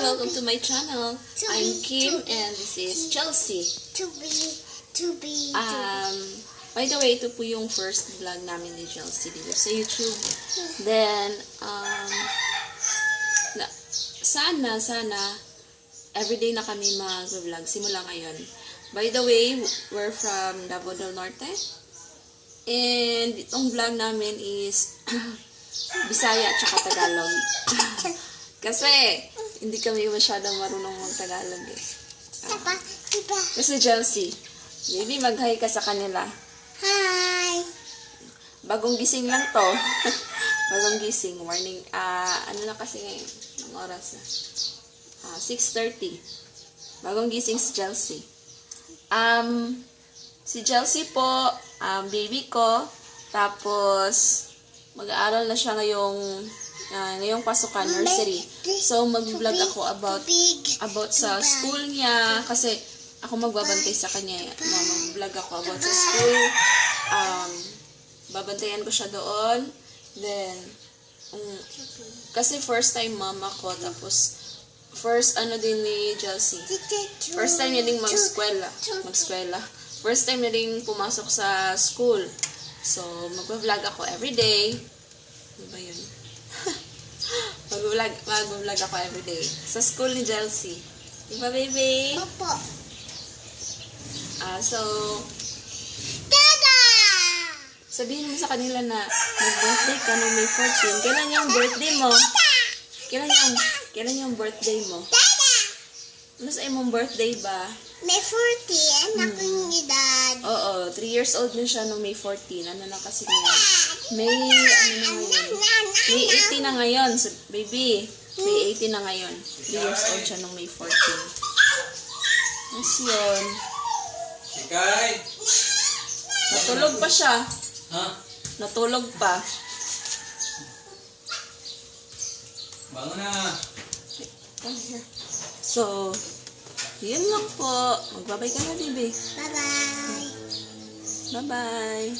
welcome to my channel. I'm Kim and this is Chelsea. By the way, ito po yung first vlog namin ni Chelsea dito sa YouTube. Then, sana, everyday na kami mag-vlog simula ngayon. By the way, we're from Davao del Norte. And itong vlog namin is Bisaya at saka Tagalog. Kasi, hindi kami masyadong marunong mag-Tagalog eh. Kasi Chelsea, maybe mag-hi ka sa kanila. Hi! Bagong gising lang to. Bagong gising. Morning. Ano na kasi ngayon? Ang oras na. 6:30. Bagong gising si Chelsea. Si Chelsea po, baby ko. Tapos, mag-aaral na siya ngayong pasukan, nursery. So, mag-vlog ako about sa school niya. Kasi, ako magbabantay sa kanya. Mag-vlog ako about sa school. Babantayan ko siya doon. Then, kasi first time mama ko. Tapos, first din ni Chelsea. First time niya ding mag-eskwela. First time niya ding pumasok sa school. So, mag-vlog ako everyday. Ano ba yun? Mag-vlog ako everyday. Sa school ni Chelsea. Diba, baby? Opo. So, Dada! sabihin mo sa kanila na mag-birthday ka no May 14. Kailan yung birthday mo? Kailan yung birthday mo? Dada! Ano sa imong birthday ba? May 40, anak yung edad. Oo, 3 years old na siya no May 14. Ano na kasi ngayon? May 18 na ngayon. So, baby, May 18 na ngayon. 3 years old siya no May 14. Mas yun. Ikay! Natulog pa siya. Ha? Natulog pa. Bangon na! So, yun lang po. Magbabay ka na, baby. Bye-bye! Bye-bye.